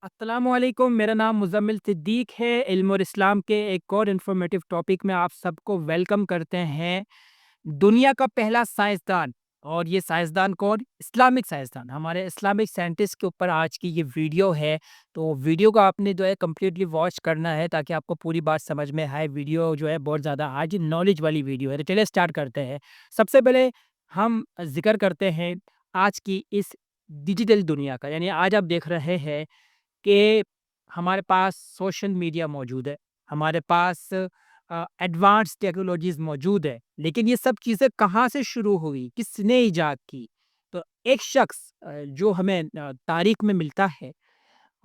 अस्सलाम वालेकुम, मेरा नाम मुज़म्मिल सिद्दीक है। इल्म और इस्लाम के एक और इन्फॉर्मेटिव टॉपिक में आप सबको वेलकम करते हैं। दुनिया का पहला साइंसदान, और ये साइंसदान कौन? इस्लामिक साइंसदान, हमारे इस्लामिक साइंटिस्ट के ऊपर आज की ये वीडियो है। तो वीडियो को आपने जो है कंप्लीटली वॉच करना है ताकि आपको पूरी बात समझ में आए। वीडियो जो है बहुत ज़्यादा आज नॉलेज वाली वीडियो है। तो चलिए स्टार्ट करते हैं। सबसे पहले हम ज़िक्र करते हैं आज की इस डिजिटल दुनिया का, यानी आज आप देख रहे हैं कि हमारे पास सोशल मीडिया मौजूद है, हमारे पास एडवांस टेक्नोलॉजीज़ मौजूद है, लेकिन ये सब चीज़ें कहाँ से शुरू हुई, किसने इजाद की? तो एक शख्स जो हमें तारीख में मिलता है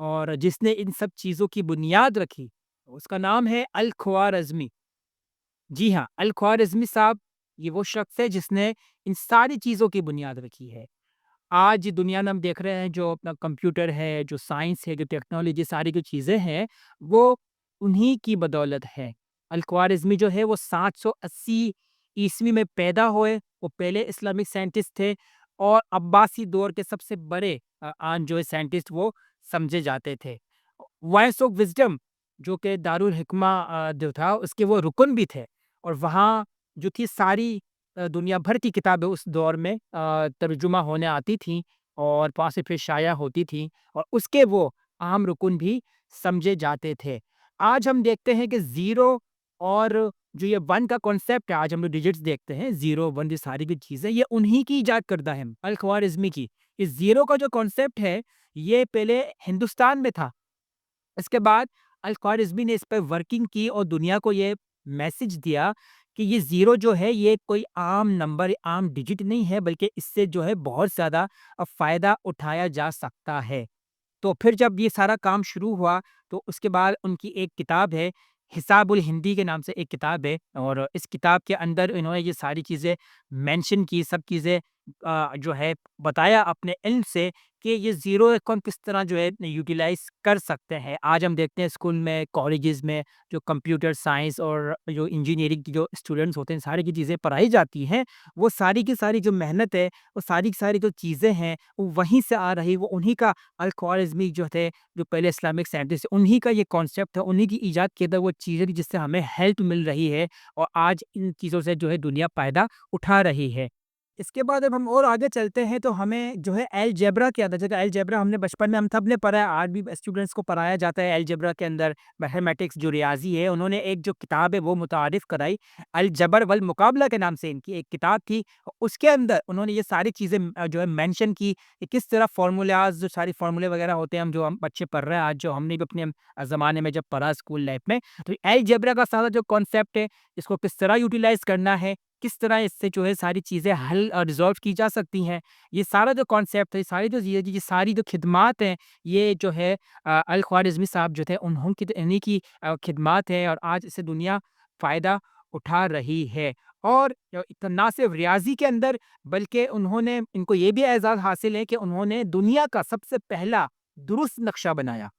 और जिसने इन सब चीज़ों की बुनियाद रखी, उसका नाम है अल-ख्वारिज़मी। जी हाँ, अल-ख्वारिज़मी साहब, ये वो शख्स है जिसने इन सारी चीज़ों की बुनियाद रखी है। आज दुनिया में हम देख रहे हैं जो अपना कंप्यूटर है, जो साइंस है, जो टेक्नोलॉजी, सारी जो चीज़ें हैं, वो उन्हीं की बदौलत है। अल-ख्वारिज़मी जो है वो 780 ईस्वी में पैदा हुए, वो पहले इस्लामिक साइंटिस्ट थे और अब्बासी दौर के सबसे बड़े आन जो है साइंटिस्ट वो समझे जाते थे। वॉइस ऑफ विज़डम जो कि दारुल हिकमा जो था उसके वो रुकन भी थे, और वहाँ जो थी सारी दुनिया भर की किताबें उस दौर में तर्जुमा होने आती थीं और वहाँ से फिर शाया होती थीं, और उसके वो अहम रुकन भी समझे जाते थे। आज हम देखते हैं कि ज़ीरो और जो ये 1 का कॉन्सेप्ट है, आज हम लोग डिजिट्स देखते हैं, ज़ीरो, 1 ये सारी भी चीज़ें, ये उन्हीं की इजाद करदा है, अल-ख्वारिज़मी की। इस ज़ीरो का जो कॉन्सेप्ट है, ये पहले हिंदुस्तान में था। इसके बाद अल-ख्वारिज़मी ने इस पे वर्किंग की और दुनिया को ये मैसेज दिया कि ये ज़ीरो जो है ये कोई आम नंबर, आम डिजिट नहीं है, बल्कि इससे जो है बहुत ज़्यादा फ़ायदा उठाया जा सकता है। तो फिर जब ये सारा काम शुरू हुआ, तो उसके बाद उनकी एक किताब है, हिसाबुल हिंदी के नाम से एक किताब है, और इस किताब के अंदर इन्होंने ये सारी चीज़ें मेंशन की, सब चीज़ें जो है बताया अपने इल्म से कि ये ज़ीरो को हम किस तरह जो है यूटिलाइज़ कर सकते हैं। आज हम देखते हैं स्कूल में, कॉलेजेस में जो कंप्यूटर साइंस और जो इंजीनियरिंग की जो स्टूडेंट्स होते हैं, सारी की चीज़ें पढ़ाई जाती हैं, वो सारी की सारी जो मेहनत है, वो सारी की सारी जो चीज़ें हैं, वो वहीं से आ रही, वो उन्हीं का अल-ख्वारिज़मी जो थे, जो पहले इस्लामिक साइंटिस्ट, उन्हीं का ये कॉन्सेप्ट है, उन्हीं की इजाद किया वो चीज़ें जिससे हमें हेल्प मिल रही है, और आज इन चीज़ों से जो है दुनिया फ़ायदा उठा रही है। इसके बाद अब हम और आगे चलते हैं तो हमें जो है अलजेब्रा की याद आ जाएगा। अलजेब्रा हमने बचपन में हम सब ने पढ़ा है, आज भी स्टूडेंट्स को पढ़ाया जाता है। अलजेब्रा के अंदर मैथमेटिक्स जो रियाज़ी है, उन्होंने एक जो किताब है वो मुतारिफ़ कराई, अल-जबर वल मुकाबला के नाम से इनकी एक किताब थी। उसके अंदर उन्होंने ये सारी चीज़ें जो है मेंशन की कि किस तरह फ़ॉर्मूलाज़, जो सारे फ़ॉर्मूले वगैरह होते हैं, हम बच्चे पढ़ रहे हैं आज, जो हमने भी अपने ज़माने में जब पढ़ा स्कूल लाइफ़ में, तो अलजेब्रा का सारा जो कॉन्सेप्ट है, इसको किस तरह यूटिलाइज़ करना है, किस तरह इससे जो है सारी चीज़ें हल रिज़ॉल्व की जा सकती हैं। ये सारा जो कॉन्सेप्ट है, सारी जो ये सारी जो खिदमात हैं, ये जो है अल-ख्वारिज़मी साहब जो थे उन्हों की इन्हीं की खिदमात है, और आज इससे दुनिया फ़ायदा उठा रही है। और ना सिर्फ रियाज़ी के अंदर, बल्कि उन्होंने, इनको ये भी एज़ाज़ हासिल है कि उन्होंने दुनिया का सबसे पहला दुरुस्त नक्शा बनाया।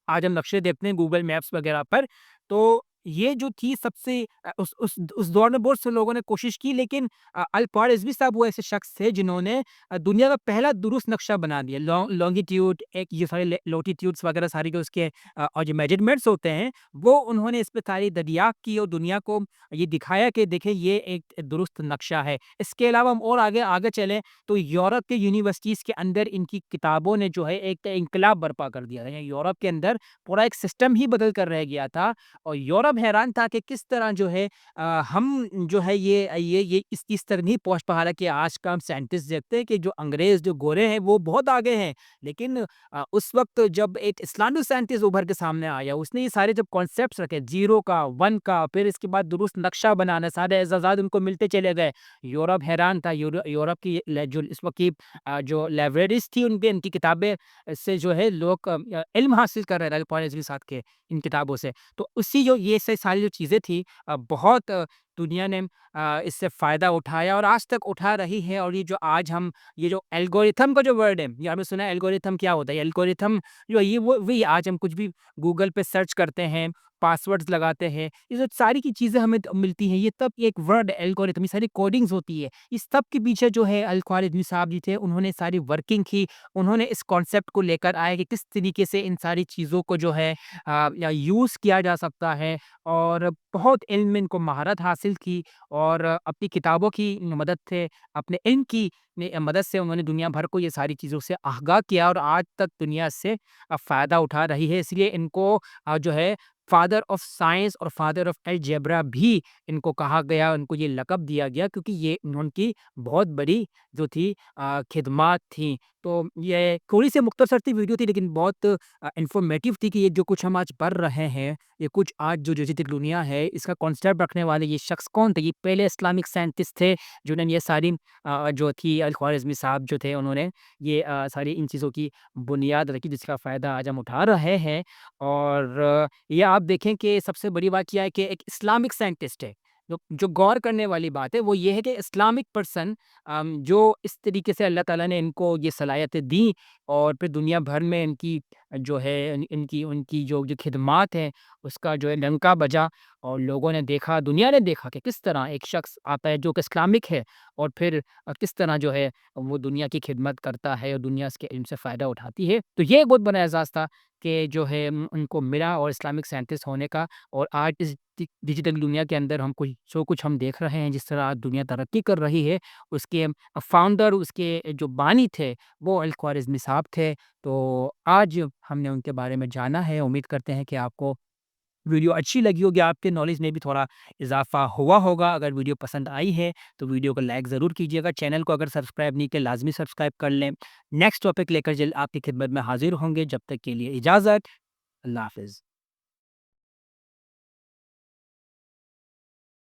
आज हम नक्शे देखते हैं गूगल मैप्स वगैरह पर, तो ये जो थी सबसे उस दौर में बहुत से लोगों ने कोशिश की, लेकिन अल-ख्वारिज़मी साहब वो ऐसे शख्स थे जिन्होंने दुनिया का पहला दुरुस्त नक्शा बना दिया। लॉन्गिट्यूड, एक ये सारे लॉटिट्यूड्स वगैरह सारी जो उसके और जो मेजरमेंट्स होते हैं, वो उन्होंने इस पे सारी दरियाफ़त की और दुनिया को ये दिखाया कि देखिए ये एक दुरुस्त नक्शा है। इसके अलावा हम और आगे आगे चलें तो यूरोप के यूनिवर्सिटीज़ के अंदर इनकी किताबों ने जो है एक इंकलाब बर्पा कर दिया। यूरोप के अंदर पूरा एक सिस्टम ही बदल कर रह गया था, और यूरोप हैरान था कि किस तरह जो है हम जो है ये इस तरह नहीं पहुँच पा रहा कि आज का हम साइंटिस्ट देखते हैं कि जो अंग्रेज़, जो गोरे हैं, वो बहुत आगे हैं। लेकिन उस वक़्त जब एक इस्लामिक साइंटिस्ट उभर के सामने आया, उसने ये सारे जब कॉन्सेप्ट्स रखे, ज़ीरो का, 1 का, फिर इसके बाद दुरुस्त नक्शा बनाना, सारे एज़ाज़ात उनको मिलते चले गए। यूरोप हैरान था। यूरोप की जो इस वक़्त की जो लाइब्रेरीज़ थी, उनपे इनकी किताबें से जो है लोग इल्म हासिल कर रहे थे अल-ख्वारिज़मी साहब के इन किताबों से। तो उसी जो ये से सारी जो चीज़ें थी बहुत दुनिया ने इससे फ़ायदा उठाया और आज तक उठा रही है। और ये जो आज हम ये जो एल्गोरिथम का जो वर्ड है, ये आपने सुना है एल्गोरिथम क्या होता है? एल्गोरिथम जो है ये वो वही आज हम कुछ भी गूगल पे सर्च करते हैं, पासवर्ड्स लगाते हैं, ये जो सारी की चीज़ें हमें मिलती हैं, ये तब एक वर्ड एल्गोरिथम, ये सारी कोडिंग्स होती है। इस सब के पीछे जो है अल ख्वारिज़मी साहब जी थे, उन्होंने सारी वर्किंग की, उन्होंने इस कॉन्सेप्ट को लेकर आए कि किस तरीके से इन सारी चीज़ों को जो है या यूज़ किया जा सकता है। और बहुत इल्म में इनको महारत हासिल की और अपनी किताबों की मदद से, अपने इल्म की मदद से उन्होंने दुनिया भर को ये सारी चीज़ों से आगाह किया और आज तक दुनिया इससे फ़ायदा उठा रही है। इसलिए इनको जो है फादर ऑफ साइंस और फादर ऑफ अलजेब्रा भी इनको कहा गया, उनको ये लक़ब दिया गया क्योंकि ये उनकी बहुत बड़ी जो थी खिदमात थी। तो ये थोड़ी-सी मुख्तसर सी वीडियो थी लेकिन बहुत इन्फॉर्मेटिव थी कि ये जो कुछ हम आज पढ़ रहे हैं, ये कुछ आज जो डिजिटल दुनिया है, इसका कॉन्सेप्ट रखने वाले ये शख्स कौन थे? ये पहले इस्लामिक साइंटिस्ट थे, जिन्होंने ये सारी जो थी अल-ख्वारिज़मी साहब जो थे, उन्होंने ये सारी इन चीज़ों की बुनियाद रखी, जिसका फ़ायदा आज हम उठा रहे हैं। और ये आप देखें कि सबसे बड़ी बात क्या है कि एक इस्लामिक साइंटिस्ट है। जो गौर करने वाली बात है, वो ये है कि इस्लामिक पर्सन जो इस तरीके से अल्लाह ताला ने इनको ये सलाहियतें दी और फिर दुनिया भर में इनकी जो है इनकी उनकी जो खिदमात है, उसका जो है डंका बजा और लोगों ने देखा, दुनिया ने देखा कि किस तरह एक शख्स आता है जो कि इस्लामिक है और फिर किस तरह जो है वो दुनिया की खिदमत करता है और दुनिया इसके इल्म से फ़ायदा उठाती है। तो ये एक बहुत बड़ा एहसास था कि जो है उनको मिला और इस्लामिक साइंटिस्ट होने का। और आज इस डिजिटल दुनिया के अंदर हम कुछ जो कुछ हम देख रहे हैं, जिस तरह आज दुनिया तरक्की कर रही है, उसके फाउंडर, उसके जो बानी थे, वो अल ख्वारिज़मी साहब थे। तो आज हमने उनके बारे में जाना है। उम्मीद करते हैं कि आपको वीडियो अच्छी लगी होगी, आपके नॉलेज में भी थोड़ा इज़ाफ़ा हुआ होगा। अगर वीडियो पसंद आई है, तो वीडियो को लाइक ज़रूर कीजिएगा। चैनल को अगर सब्सक्राइब नहीं किया, लाज़मी सब्सक्राइब कर लें। नेक्स्ट टॉपिक लेकर जल्द आपकी खिदमत में हाज़िर होंगे। जब तक के लिए इजाज़त। अल्लाह हाफ़िज़।